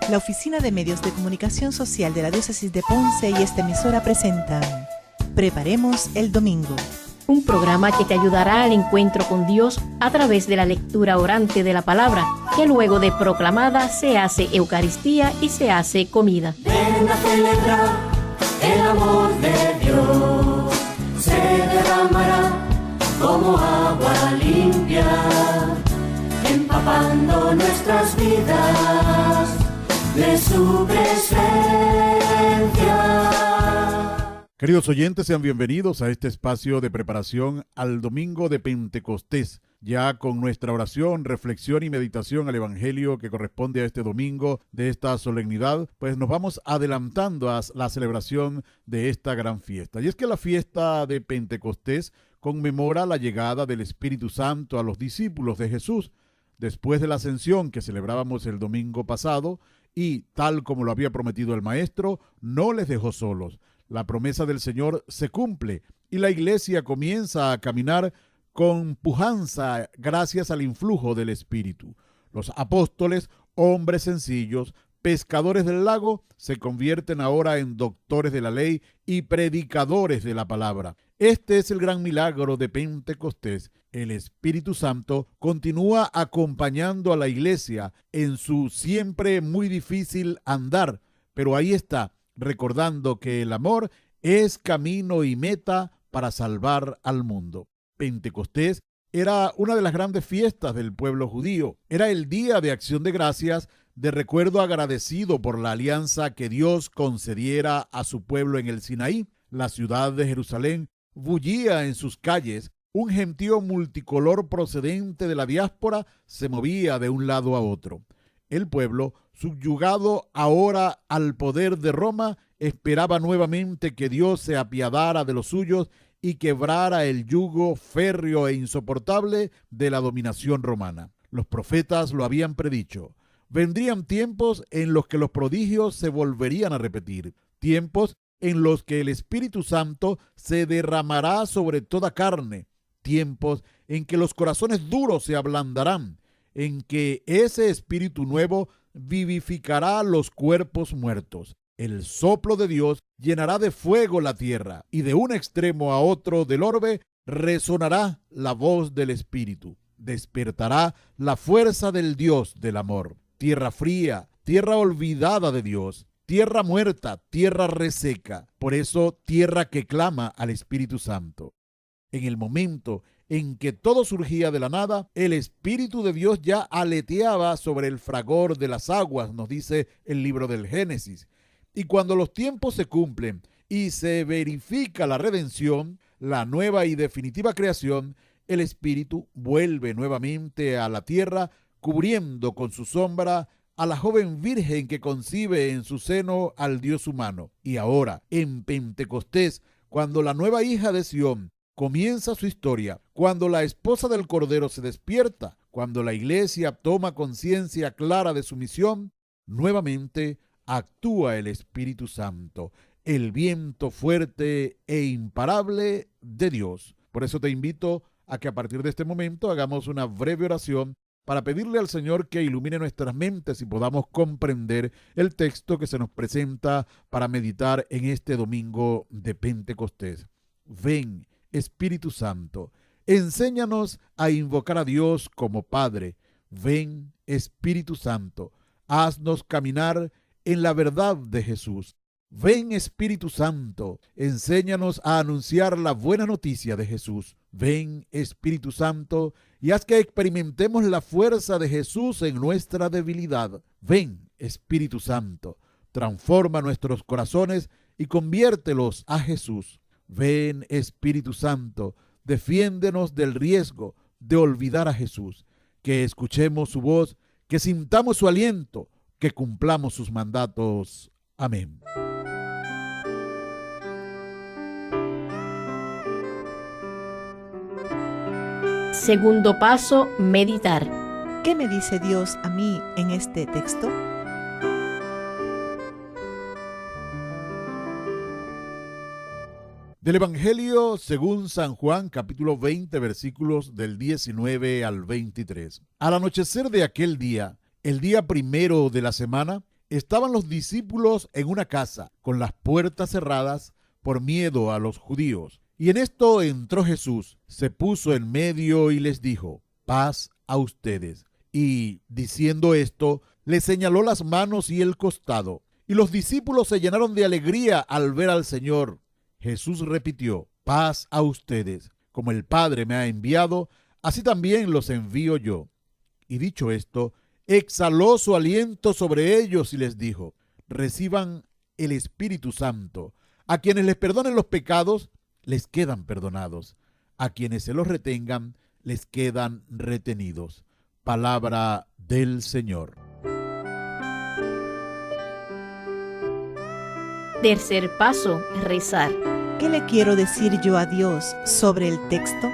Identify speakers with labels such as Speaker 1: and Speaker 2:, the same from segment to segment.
Speaker 1: La Oficina de Medios de Comunicación Social de la Diócesis de Ponce y esta emisora presentan Preparemos el Domingo.
Speaker 2: Un programa que te ayudará al encuentro con Dios a través de la lectura orante de la palabra, que luego de proclamada se hace Eucaristía y se hace comida.
Speaker 3: Ven a celebrar el amor de Dios, se derramará como agua limpia, empapando nuestras vidas de su presencia.
Speaker 4: Queridos oyentes, sean bienvenidos a este espacio de preparación al Domingo de Pentecostés, ya con nuestra oración, reflexión y meditación al Evangelio que corresponde a este domingo de esta solemnidad, pues nos vamos adelantando a la celebración de esta gran fiesta. Y es que la fiesta de Pentecostés conmemora la llegada del Espíritu Santo a los discípulos de Jesús, después de la ascensión que celebrábamos el domingo pasado, y tal como lo había prometido el Maestro, no les dejó solos. La promesa del Señor se cumple y la iglesia comienza a caminar con pujanza gracias al influjo del Espíritu. Los apóstoles, hombres sencillos, pescadores del lago, se convierten ahora en doctores de la ley y predicadores de la palabra. Este es el gran milagro de Pentecostés. El Espíritu Santo continúa acompañando a la iglesia en su siempre muy difícil andar, pero ahí está, recordando que el amor es camino y meta para salvar al mundo. Pentecostés era una de las grandes fiestas del pueblo judío. Era el día de acción de gracias, de recuerdo agradecido por la alianza que Dios concediera a su pueblo en el Sinaí. La ciudad de Jerusalén bullía en sus calles. Un gentío multicolor procedente de la diáspora se movía de un lado a otro. El pueblo, subyugado ahora al poder de Roma, esperaba nuevamente que Dios se apiadara de los suyos y quebrara el yugo férreo e insoportable de la dominación romana. Los profetas lo habían predicho. Vendrían tiempos en los que los prodigios se volverían a repetir, tiempos en los que el Espíritu Santo se derramará sobre toda carne, tiempos en que los corazones duros se ablandarán, en que ese Espíritu nuevo vivificará los cuerpos muertos. El soplo de Dios llenará de fuego la tierra, y de un extremo a otro del orbe resonará la voz del Espíritu. Despertará la fuerza del Dios del amor. Tierra fría, tierra olvidada de Dios, tierra muerta, tierra reseca. Por eso, tierra que clama al Espíritu Santo. En el momento en que todo surgía de la nada, el Espíritu de Dios ya aleteaba sobre el fragor de las aguas, nos dice el libro del Génesis. Y cuando los tiempos se cumplen y se verifica la redención, la nueva y definitiva creación, el Espíritu vuelve nuevamente a la tierra, cubriendo con su sombra a la joven virgen que concibe en su seno al Dios humano. Y ahora, en Pentecostés, cuando la nueva hija de Sión comienza su historia, cuando la esposa del Cordero se despierta, cuando la iglesia toma conciencia clara de su misión, nuevamente actúa el Espíritu Santo, el viento fuerte e imparable de Dios. Por eso te invito a que a partir de este momento hagamos una breve oración para pedirle al Señor que ilumine nuestras mentes y podamos comprender el texto que se nos presenta para meditar en este domingo de Pentecostés. Ven, Espíritu Santo, enséñanos a invocar a Dios como Padre. Ven, Espíritu Santo, haznos caminar en la verdad de Jesús. Ven, Espíritu Santo, enséñanos a anunciar la buena noticia de Jesús. Ven, Espíritu Santo, y haz que experimentemos la fuerza de Jesús en nuestra debilidad. Ven, Espíritu Santo, transforma nuestros corazones y conviértelos a Jesús. Ven, Espíritu Santo, defiéndenos del riesgo de olvidar a Jesús, que escuchemos su voz, que sintamos su aliento, que cumplamos sus mandatos. Amén.
Speaker 2: Segundo paso, meditar.
Speaker 1: ¿Qué me dice Dios a mí en este texto?
Speaker 4: Del Evangelio según San Juan, capítulo 20, versículos del 19 al 23. Al anochecer de aquel día, el día primero de la semana, estaban los discípulos en una casa, con las puertas cerradas por miedo a los judíos. Y en esto entró Jesús, se puso en medio y les dijo: paz a ustedes. Y diciendo esto, les señaló las manos y el costado. Y los discípulos se llenaron de alegría al ver al Señor. Jesús repitió: paz a ustedes. Como el Padre me ha enviado, así también los envío yo. Y dicho esto, exhaló su aliento sobre ellos y les dijo: reciban el Espíritu Santo. A quienes les perdonen los pecados, les quedan perdonados. A quienes se los retengan, les quedan retenidos. Palabra del Señor.
Speaker 2: Tercer paso, rezar.
Speaker 1: ¿Qué le quiero decir yo a Dios sobre el texto?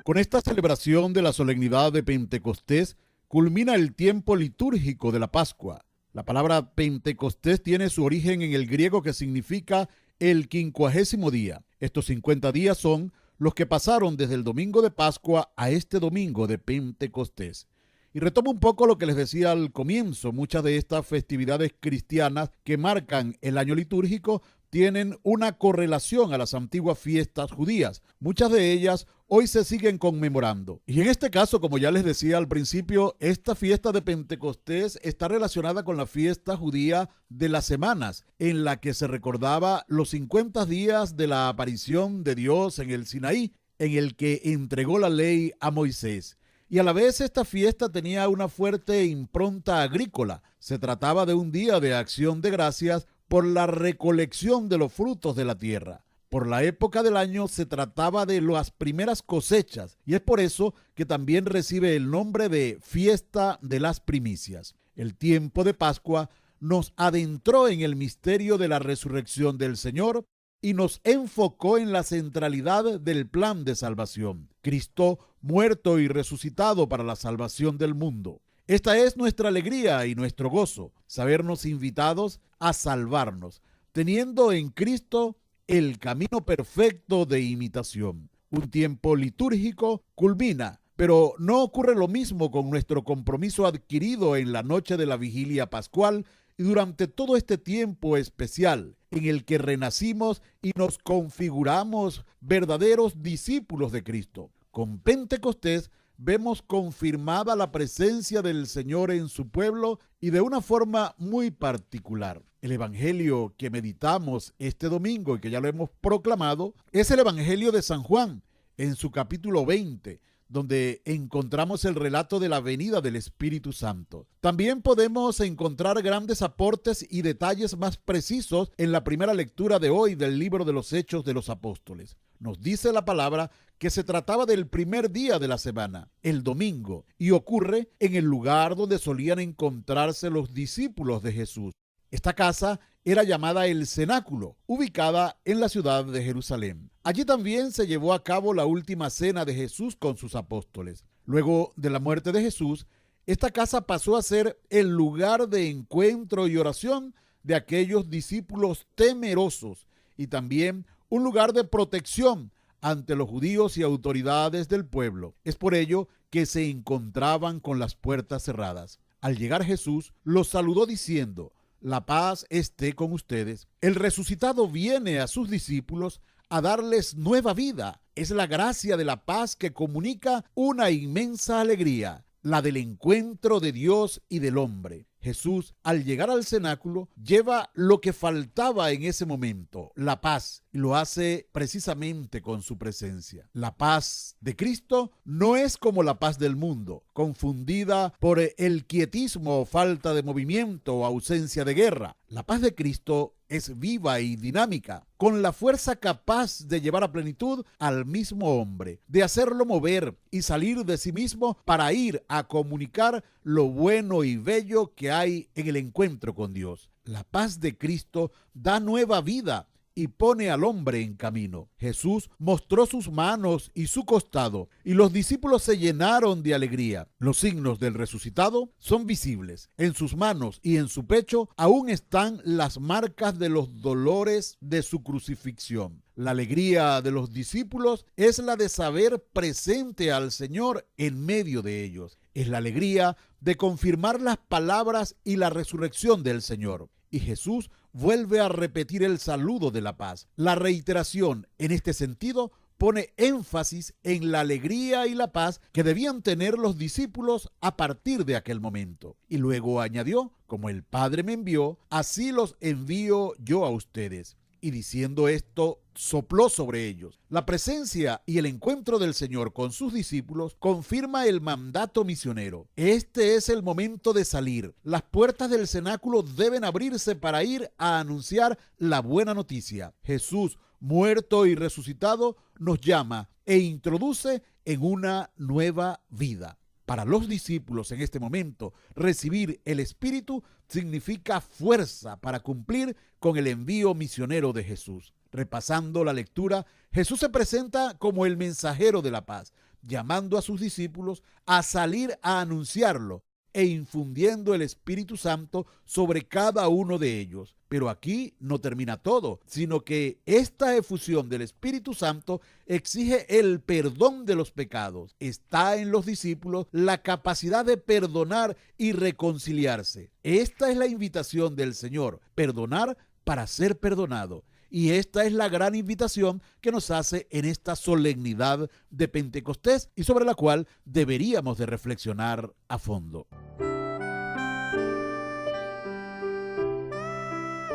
Speaker 4: Con esta celebración de la solemnidad de Pentecostés culmina el tiempo litúrgico de la Pascua. La palabra Pentecostés tiene su origen en el griego, que significa el 50º día. Estos 50 días son los que pasaron desde el domingo de Pascua a este domingo de Pentecostés. Y retomo un poco lo que les decía al comienzo. Muchas de estas festividades cristianas que marcan el año litúrgico tienen una correlación a las antiguas fiestas judías. Muchas de ellas hoy se siguen conmemorando. Y en este caso, como ya les decía al principio, esta fiesta de Pentecostés está relacionada con la fiesta judía de las semanas, en la que se recordaba los 50 días de la aparición de Dios en el Sinaí, en el que entregó la ley a Moisés. Y a la vez esta fiesta tenía una fuerte impronta agrícola. Se trataba de un día de acción de gracias por la recolección de los frutos de la tierra. Por la época del año se trataba de las primeras cosechas, y es por eso que también recibe el nombre de fiesta de las primicias. El tiempo de Pascua nos adentró en el misterio de la resurrección del Señor y nos enfocó en la centralidad del plan de salvación. Cristo muerto y resucitado para la salvación del mundo. Esta es nuestra alegría y nuestro gozo, sabernos invitados a salvarnos, teniendo en Cristo el camino perfecto de imitación. Un tiempo litúrgico culmina, pero no ocurre lo mismo con nuestro compromiso adquirido en la noche de la vigilia pascual y durante todo este tiempo especial en el que renacimos y nos configuramos verdaderos discípulos de Cristo. Con Pentecostés vemos confirmada la presencia del Señor en su pueblo y de una forma muy particular. El evangelio que meditamos este domingo y que ya lo hemos proclamado es el evangelio de San Juan, en su capítulo 20, donde encontramos el relato de la venida del Espíritu Santo. También podemos encontrar grandes aportes y detalles más precisos en la primera lectura de hoy del libro de los Hechos de los Apóstoles. Nos dice la palabra que se trataba del primer día de la semana, el domingo, y ocurre en el lugar donde solían encontrarse los discípulos de Jesús. Esta casa era llamada el Cenáculo, ubicada en la ciudad de Jerusalén. Allí también se llevó a cabo la última cena de Jesús con sus apóstoles. Luego de la muerte de Jesús, esta casa pasó a ser el lugar de encuentro y oración de aquellos discípulos temerosos y también un lugar de protección ante los judíos y autoridades del pueblo. Es por ello que se encontraban con las puertas cerradas. Al llegar Jesús, los saludó diciendo: la paz esté con ustedes. El resucitado viene a sus discípulos a darles nueva vida. Es la gracia de la paz que comunica una inmensa alegría, la del encuentro de Dios y del hombre. Jesús, al llegar al cenáculo, lleva lo que faltaba en ese momento, la paz, y lo hace precisamente con su presencia. La paz de Cristo no es como la paz del mundo, confundida por el quietismo o falta de movimiento o ausencia de guerra. La paz de Cristo es viva y dinámica, con la fuerza capaz de llevar a plenitud al mismo hombre, de hacerlo mover y salir de sí mismo para ir a comunicar lo bueno y bello que hay en el encuentro con Dios. La paz de Cristo da nueva vida y pone al hombre en camino. Jesús mostró sus manos y su costado, y los discípulos se llenaron de alegría. Los signos del resucitado son visibles. En sus manos y en su pecho aún están las marcas de los dolores de su crucifixión. La alegría de los discípulos es la de saber presente al Señor en medio de ellos. Es la alegría de confirmar las palabras y la resurrección del Señor. Y Jesús vuelve a repetir el saludo de la paz. La reiteración en este sentido pone énfasis en la alegría y la paz que debían tener los discípulos a partir de aquel momento. Y luego añadió: como el Padre me envió, así los envío yo a ustedes. Y diciendo esto, sopló sobre ellos. La presencia y el encuentro del Señor con sus discípulos confirma el mandato misionero. Este es el momento de salir. Las puertas del cenáculo deben abrirse para ir a anunciar la buena noticia. Jesús, muerto y resucitado, nos llama e introduce en una nueva vida. Para los discípulos en este momento, recibir el Espíritu significa fuerza para cumplir con el envío misionero de Jesús. Repasando la lectura, Jesús se presenta como el mensajero de la paz, llamando a sus discípulos a salir a anunciarlo e infundiendo el Espíritu Santo sobre cada uno de ellos. Pero aquí no termina todo, sino que esta efusión del Espíritu Santo exige el perdón de los pecados. Está en los discípulos la capacidad de perdonar y reconciliarse. Esta es la invitación del Señor: perdonar para ser perdonado. Y esta es la gran invitación que nos hace en esta solemnidad de Pentecostés y sobre la cual deberíamos de reflexionar a fondo.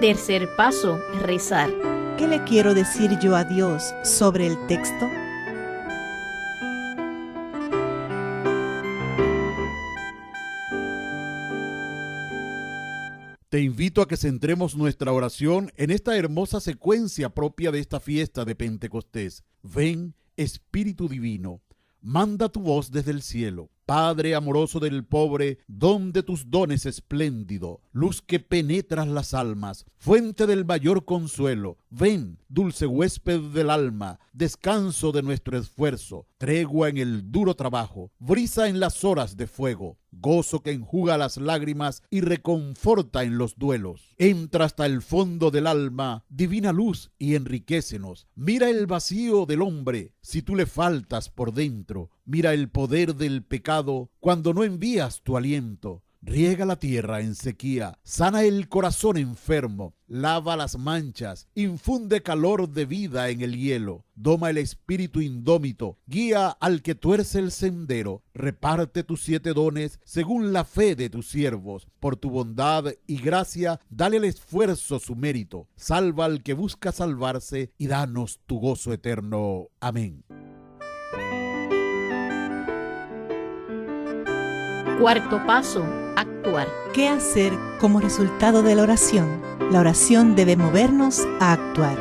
Speaker 2: Tercer paso, rezar.
Speaker 1: ¿Qué le quiero decir yo a Dios sobre el texto?
Speaker 4: Te invito a que centremos nuestra oración en esta hermosa secuencia propia de esta fiesta de Pentecostés. Ven, Espíritu Divino, manda tu voz desde el cielo. Padre amoroso del pobre, don de tus dones espléndido, luz que penetras las almas, fuente del mayor consuelo, ven, dulce huésped del alma, descanso de nuestro esfuerzo, tregua en el duro trabajo, brisa en las horas de fuego, gozo que enjuga las lágrimas y reconforta en los duelos. Entra hasta el fondo del alma, divina luz, y enriquécenos. Mira el vacío del hombre, si tú le faltas por dentro. Mira el poder del pecado cuando no envías tu aliento. Riega la tierra en sequía, sana el corazón enfermo, lava las manchas, infunde calor de vida en el hielo, doma el espíritu indómito, guía al que tuerce el sendero, reparte tus 7 dones según la fe de tus siervos. Por tu bondad y gracia, dale al esfuerzo su mérito, salva al que busca salvarse y danos tu gozo eterno. Amén.
Speaker 2: Cuarto paso, actuar.
Speaker 1: ¿Qué hacer como resultado de la oración? La oración debe movernos a actuar.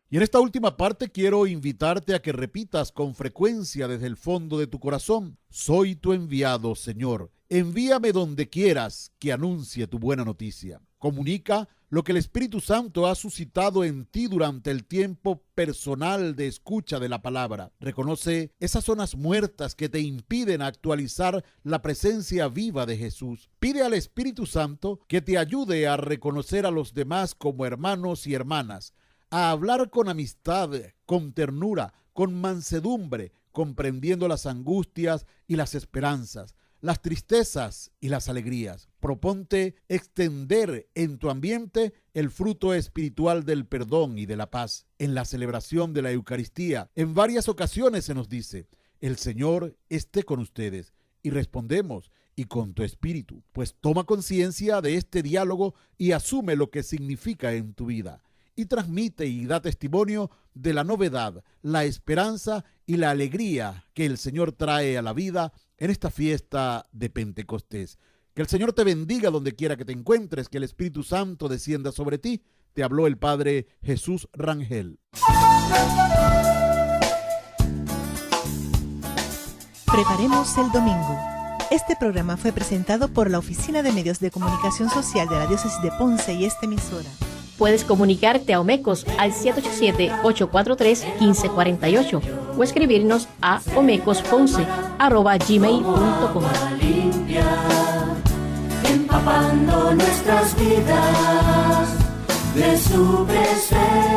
Speaker 4: Y en esta última parte quiero invitarte a que repitas con frecuencia desde el fondo de tu corazón: soy tu enviado, Señor. Envíame donde quieras que anuncie tu buena noticia. Comunica lo que el Espíritu Santo ha suscitado en ti durante el tiempo personal de escucha de la palabra. Reconoce esas zonas muertas que te impiden actualizar la presencia viva de Jesús. Pide al Espíritu Santo que te ayude a reconocer a los demás como hermanos y hermanas, a hablar con amistad, con ternura, con mansedumbre, comprendiendo las angustias y las esperanzas, las tristezas y las alegrías. Proponte extender en tu ambiente el fruto espiritual del perdón y de la paz. En la celebración de la Eucaristía, en varias ocasiones se nos dice: el Señor esté con ustedes. Y respondemos: y con tu espíritu. Pues toma conciencia de este diálogo y asume lo que significa en tu vida. Y transmite y da testimonio de la novedad, la esperanza y la alegría que el Señor trae a la vida en esta fiesta de Pentecostés. Que el Señor te bendiga donde quiera que te encuentres, que el Espíritu Santo descienda sobre ti. Te habló el Padre Jesús Rangel.
Speaker 1: Preparemos el domingo. Este programa fue presentado por la Oficina de Medios de Comunicación Social de la Diócesis de Ponce y esta emisora.
Speaker 2: Puedes comunicarte a Omecos al 787-843-1548 o escribirnos a omecosponce@gmail.com.
Speaker 3: Empapando nuestras vidas de su presencia.